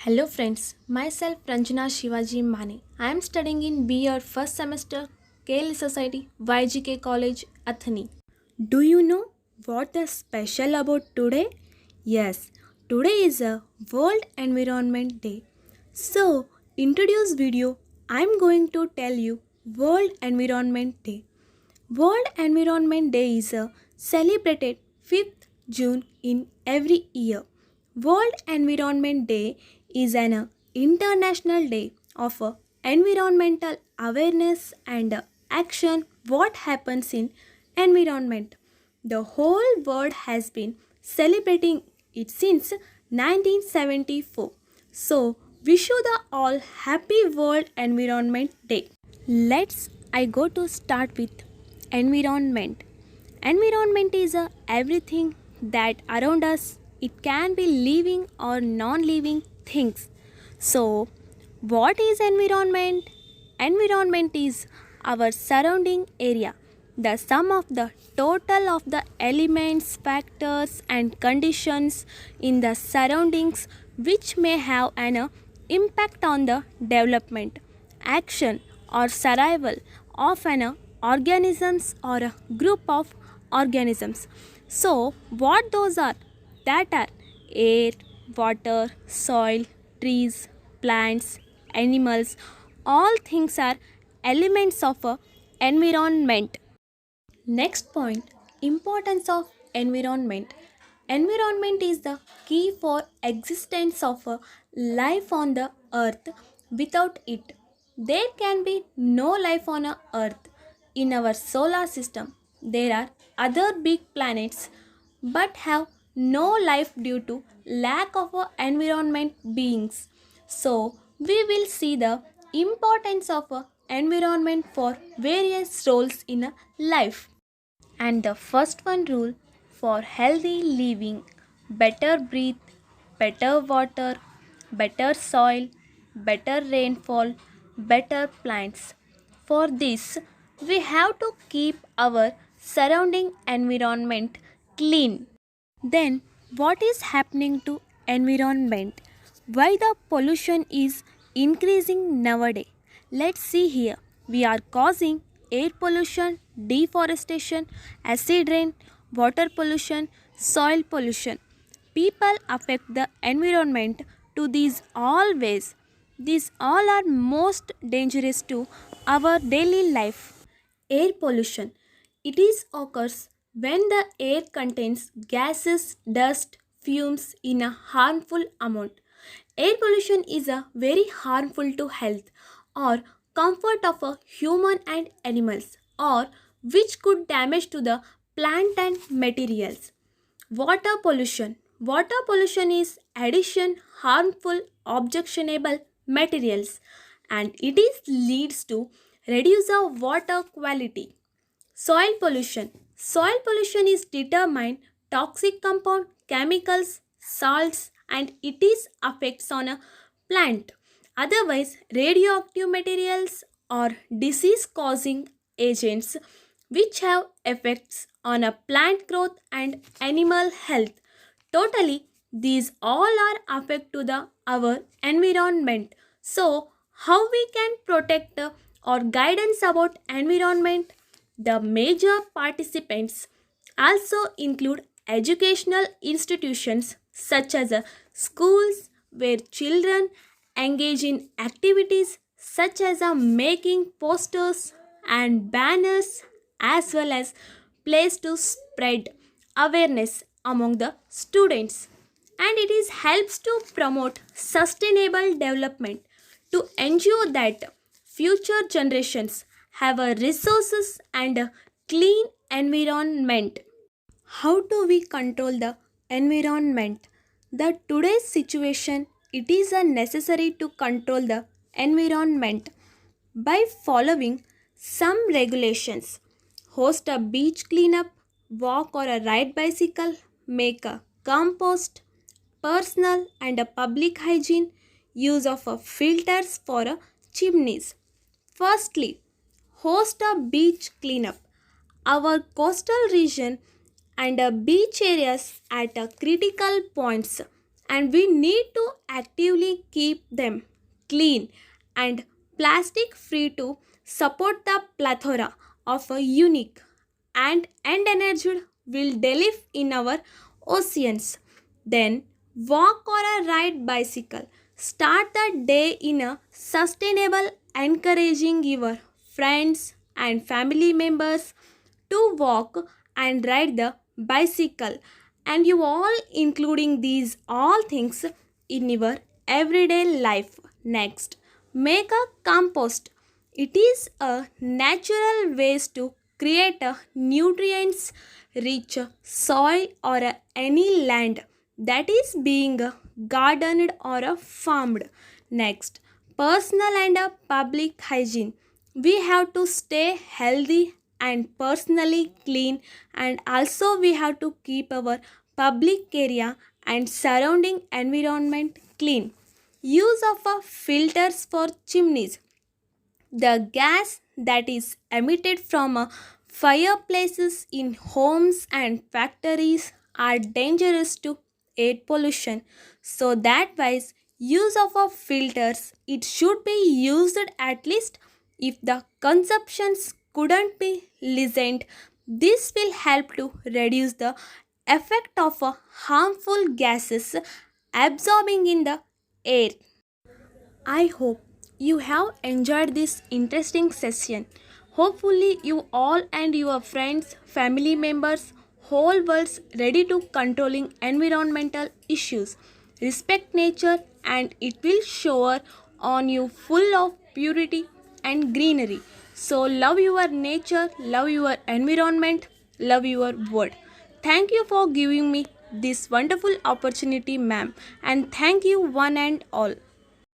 Hello friends, myself Ranjana Shivaji Mane. I am studying in BR first semester, KL Society, YGK College, Athani. Do you know what is special about today? Yes, today is a World Environment Day. So, in today's video, I am going to tell you World Environment Day. World Environment Day is celebrated 5th June in every year. World Environment Day is an international day of environmental awareness and action what happens in environment. The whole world has been celebrating it since 1974. So, wish you the all happy World Environment Day. Let's I go to start with environment. Environment is everything that around us. It can be living or non-living things. So, what is environment? Environment is our surrounding area, the sum of the total of the elements, factors, and conditions in the surroundings which may have an impact on the development, action, or survival of an organisms or a group of organisms. So, what those are? That are air, water, soil, trees, plants, animals. All things are elements of a environment. Next point, importance of environment. Environment is the key for existence of a life on the earth. Without it, there can be no life on a earth. In our solar system, there are other big planets but have no life due to lack of a environment beings. So, we will see the importance of a environment for various roles in a life. And the first one rule for healthy living, better breathe, better water, better soil, better rainfall, better plants. For this, we have to keep our surrounding environment clean. Then, what is happening to environment? Why the pollution is increasing nowadays? Let's see here. We are causing air pollution, deforestation, acid rain, water pollution, soil pollution. People affect the environment to these all ways. These all are most dangerous to our daily life. Air pollution. It is occurs when the air contains gases, dust, fumes in a harmful amount. Air pollution is a very harmful to health or comfort of a human and animals or which could damage to the plant and materials. Water pollution. Water pollution is addition harmful objectionable materials and it is leads to reduce of water quality. Soil pollution. Soil pollution is determined toxic compound, chemicals, salts, and it is effects on a plant. Otherwise, radioactive materials or disease causing agents which have effects on a plant growth and animal health. Totally, these all are affect to the our environment. So, how we can protect or guidance about environment? The major participants also include educational institutions such as schools where children engage in activities such as making posters and banners as well as place to spread awareness among the students, and it is helps to promote sustainable development to ensure that future generations have a resources and a clean environment. How do we control the environment? The today's situation it is a necessary to control the environment by following some regulations. Host a beach cleanup, walk or a ride bicycle, make a compost, personal and a public hygiene, use of a filters for a chimneys. Firstly, host a beach cleanup. Our coastal region and beach areas at critical points and we need to actively keep them clean and plastic free to support the plethora of a unique and endangered wildlife in our oceans. Then walk or a ride bicycle. Start the day in a sustainable, encouraging your friends and family members to walk and ride the bicycle, and you all including these all things in your everyday life. Next, make a compost. It is a natural ways to create a nutrients rich soil or any land that is being gardened or farmed. Next, personal and public hygiene. We have to stay healthy and personally clean, and also we have to keep our public area and surrounding environment clean. Use of filters for chimneys. The gas that is emitted from fireplaces in homes and factories are dangerous to air pollution. So that wise use of filters it should be used at least if the consumptions couldn't be listened. This will help to reduce the effect of harmful gases absorbing in the air. I hope you have enjoyed this interesting session. Hopefully, you all and your friends, family members, whole worlds ready to controlling environmental issues. Respect nature and it will shower on you full of purity and greenery. So love your nature, love your environment, love your world. Thank you for giving me this wonderful opportunity, ma'am, and thank you one and all.